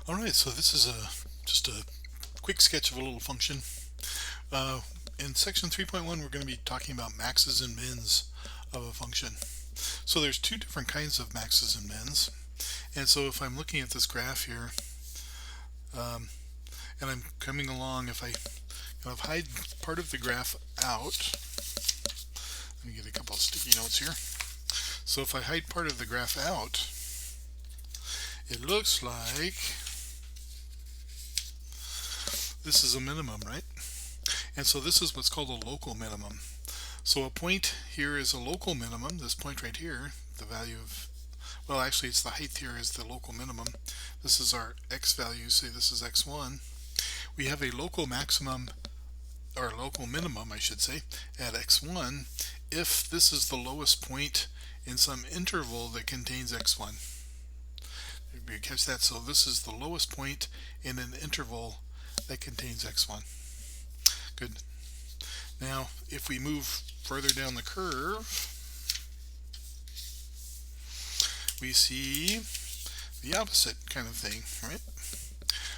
Alright, so this is just a quick sketch of a little function. Uh, in section 3.1 we're going to be talking about maxes and mins of a function. So there's two different kinds of maxes and mins, and so if I'm looking at this graph here, um, and I'm coming along, if I kind of hide part of the graph out, let me get a couple of sticky notes here. So if I hide part of the graph out, it looks like this is a minimum, right? And so this is what's called a local minimum. So a point here is a local minimum. This point right here, the value of, well, actually it's the height here is the local minimum. This is our x value, say this is x1. We have a local maximum, or local minimum I should say, at x1 if this is the lowest point in some interval that contains x1. You catch that? So this is the lowest point in an interval that contains x1. Good. Now if we move further down the curve, we see the opposite kind of thing, right?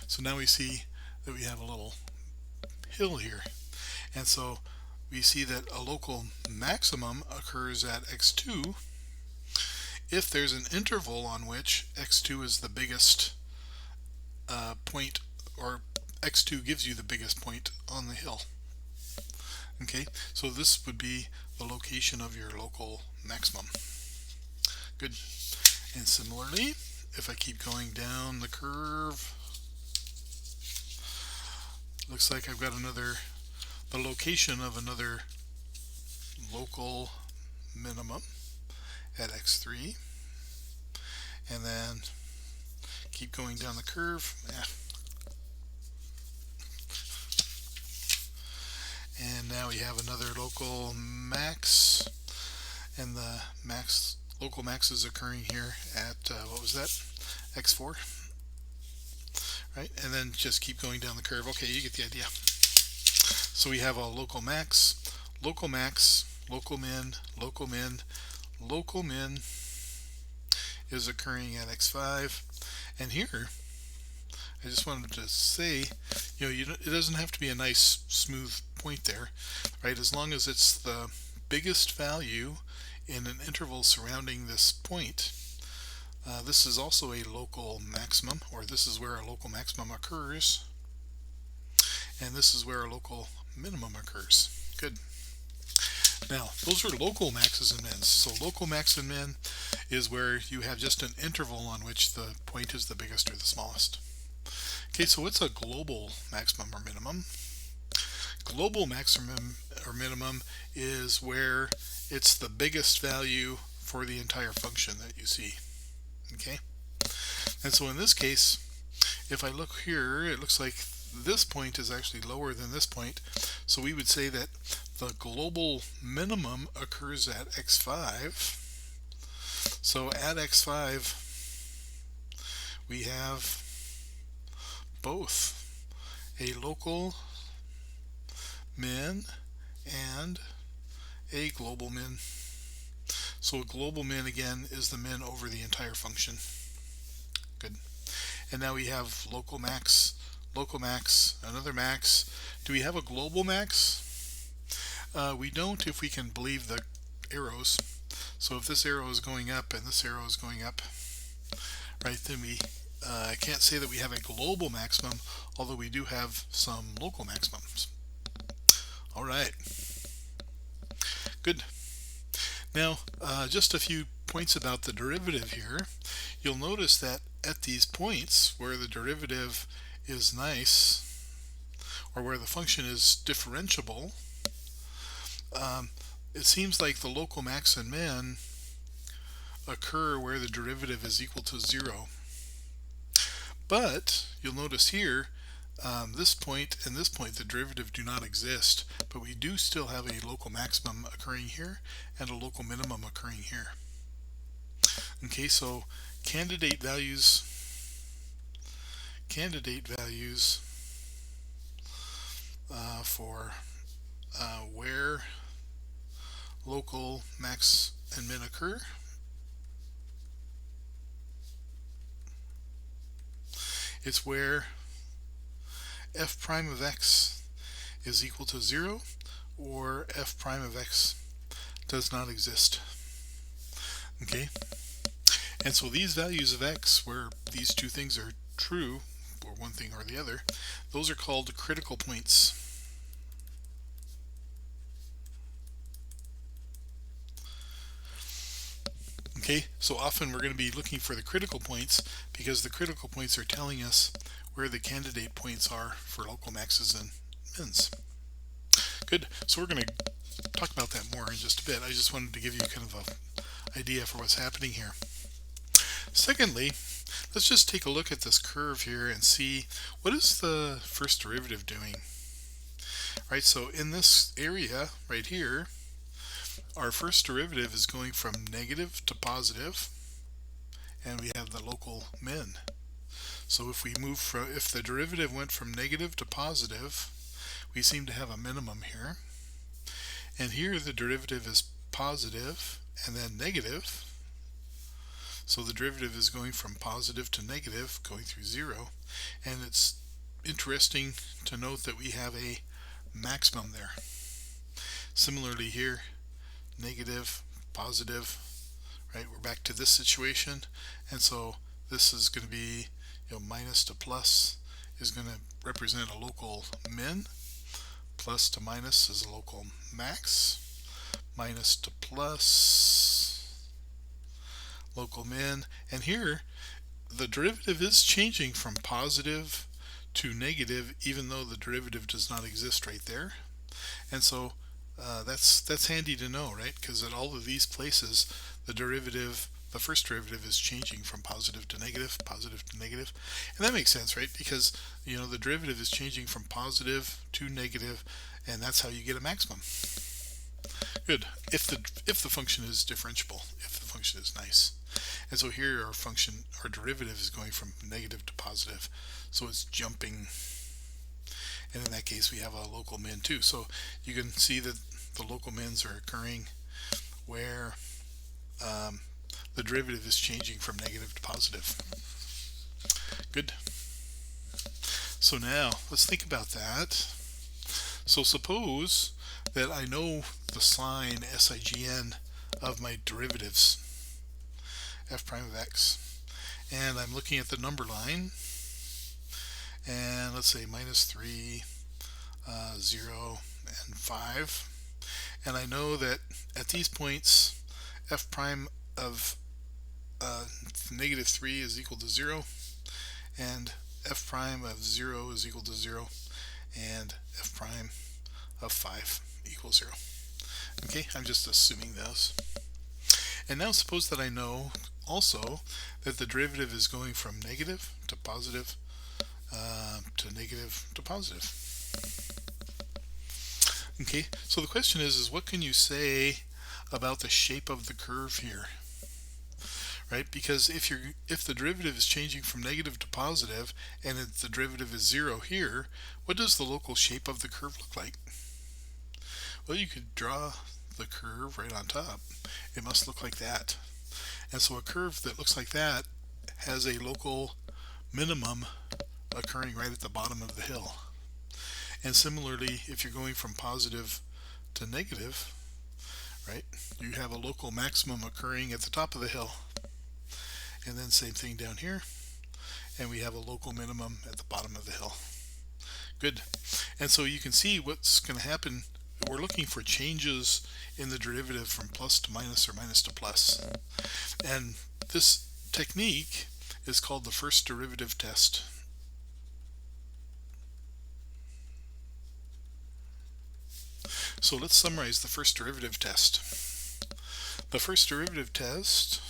So now we see that we have a little hill here, and so we see that a local maximum occurs at x2 if there's an interval on which x2 is the biggest point, or x2 gives you the biggest point on the hill. Okay, so this would be the location of your local maximum. Good. And similarly, if I keep going down the curve, looks like I've got the location of another local minimum at x3, and then keep going down the curve. And now we have another local max, and the local max is occurring here at what was that, x4, right? And then just keep going down the curve. Okay, you get the idea. So we have a local max, local max, local min, local min, local min is occurring at x5, and here I just wanted to say, it doesn't have to be a nice smooth point there, right? As long as it's the biggest value in an interval surrounding this point, this is also a local maximum, or this is where a local maximum occurs, and this is where a local minimum occurs. Good. Now, those are local maxes and mins. So local max and min is where you have just an interval on which the point is the biggest or the smallest. Okay, so what's a global maximum or minimum? Global maximum or minimum is where it's the biggest value for the entire function that you see. Okay, and so in this case, if I look here, it looks like this point is actually lower than this point, so we would say that the global minimum occurs at x5. So at x5 we have both a local min and a global min. So a global min again is the min over the entire function. Good. And now we have local max, another max. Do we have a global max? We don't, if we can believe the arrows. So if this arrow is going up and this arrow is going up, right, then we can't say that we have a global maximum, although we do have some local maximums. All right. Good. Now, just a few points about the derivative here. You'll notice that at these points where the derivative is nice, or where the function is differentiable, it seems like the local max and min occur where the derivative is equal to 0. But you'll notice here, this point and this point, the derivative do not exist, but we do still have a local maximum occurring here and a local minimum occurring here. Okay, so candidate values for where local max and min occur. It's where f prime of x is equal to 0 or f prime of x does not exist. Okay, and so these values of x where these two things are true, or one thing or the other, those are called critical points. Okay, so often we're going to be looking for the critical points because the critical points are telling us where the candidate points are for local maxes and mins. Good, so we're going to talk about that more in just a bit. I just wanted to give you kind of an idea for what's happening here. Secondly, let's just take a look at this curve here and see what is the first derivative doing. Right, so in this area right here, our first derivative is going from negative to positive, and we have the local min. So if the derivative went from negative to positive, we seem to have a minimum here. And here the derivative is positive and then negative. So the derivative is going from positive to negative, going through 0. And it's interesting to note that we have a maximum there. Similarly here, negative, positive, right? We're back to this situation. And so this is going to be, minus to plus is going to represent a local min. Plus to minus is a local max. Minus to plus, local min. And here, the derivative is changing from positive to negative, even though the derivative does not exist right there. And so that's handy to know, right? Because at all of these places, the first derivative is changing from positive to negative, and that makes sense, right? Because the derivative is changing from positive to negative, and that's how you get a maximum. Good. If the function is differentiable, if the function is nice. And so here our derivative is going from negative to positive, so it's jumping. And in that case, we have a local min too. So you can see that the local mins are occurring where the derivative is changing from negative to positive. Good. So now let's think about that. So suppose that I know the sign SIGN of my derivatives, f prime of x, and I'm looking at the number line, and let's say minus 3, 0, and 5, and I know that at these points f prime of negative 3 is equal to 0, and f prime of 0 is equal to 0, and f prime of 5 equals 0. Okay, I'm just assuming those. And now suppose that I know also that the derivative is going from negative to positive to negative to positive. Okay, so the question is what can you say about the shape of the curve here? Right, because if the derivative is changing from negative to positive and the derivative is 0 here, what does the local shape of the curve look like? Well, you could draw the curve right on top. It must look like that. And so a curve that looks like that has a local minimum occurring right at the bottom of the hill. And similarly, if you're going from positive to negative, right, you have a local maximum occurring at the top of the hill. And then same thing down here, and we have a local minimum at the bottom of the hill. Good. And so you can see what's going to happen. We're looking for changes in the derivative from plus to minus or minus to plus. And this technique is called the first derivative test. So let's summarize the first derivative test. The first derivative test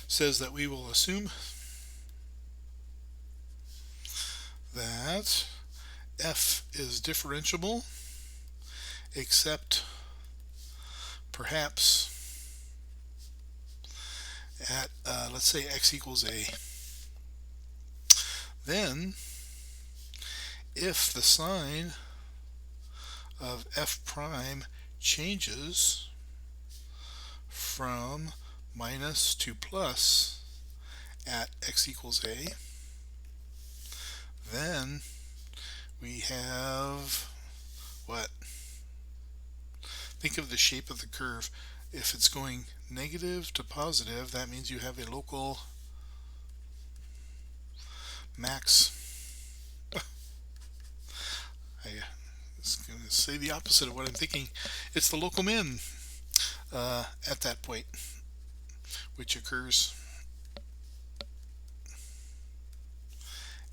says that we will assume that f is differentiable except perhaps at let's say x equals a. Then if the sign of f prime changes from minus to plus at x equals a. Then we have what? Think of the shape of the curve. If it's going negative to positive, that means you have a local max. I was going to say the opposite of what I'm thinking. It's the local min at that point, which occurs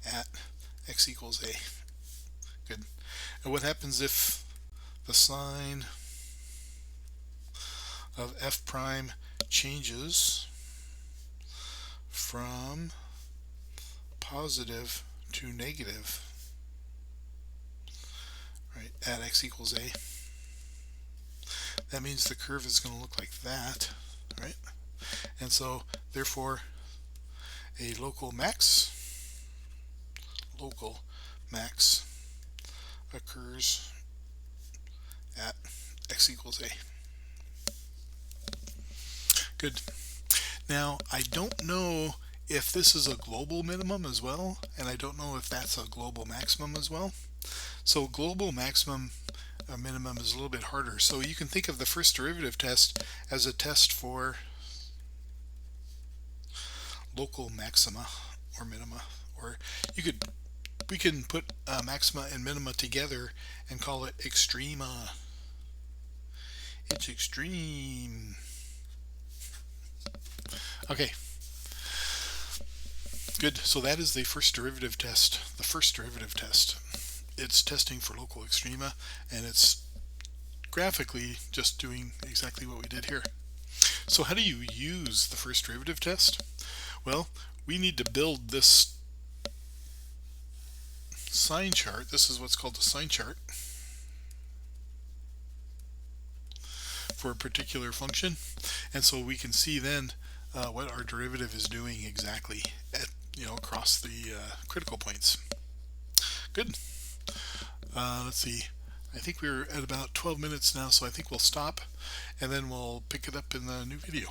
at x equals a. Good. And what happens if the sign of f prime changes from positive to negative, right, at x equals a? That means the curve is going to look like that, right? And so therefore a local max occurs at x equals a. Good. Now I don't know if this is a global minimum as well, and I don't know if that's a global maximum as well. So global maximum minimum is a little bit harder. So you can think of the first derivative test as a test for local maxima or minima, or we can put maxima and minima together and call it extrema. It's extreme. Okay. Good. So that is the first derivative test. The first derivative test. It's testing for local extrema, and it's graphically just doing exactly what we did here. So how do you use the first derivative test? Well, we need to build this sign chart. This is what's called the sign chart for a particular function, and so we can see then what our derivative is doing exactly at, across the critical points. Good. Let's see. I think we're at about 12 minutes now, so I think we'll stop and then we'll pick it up in the new video.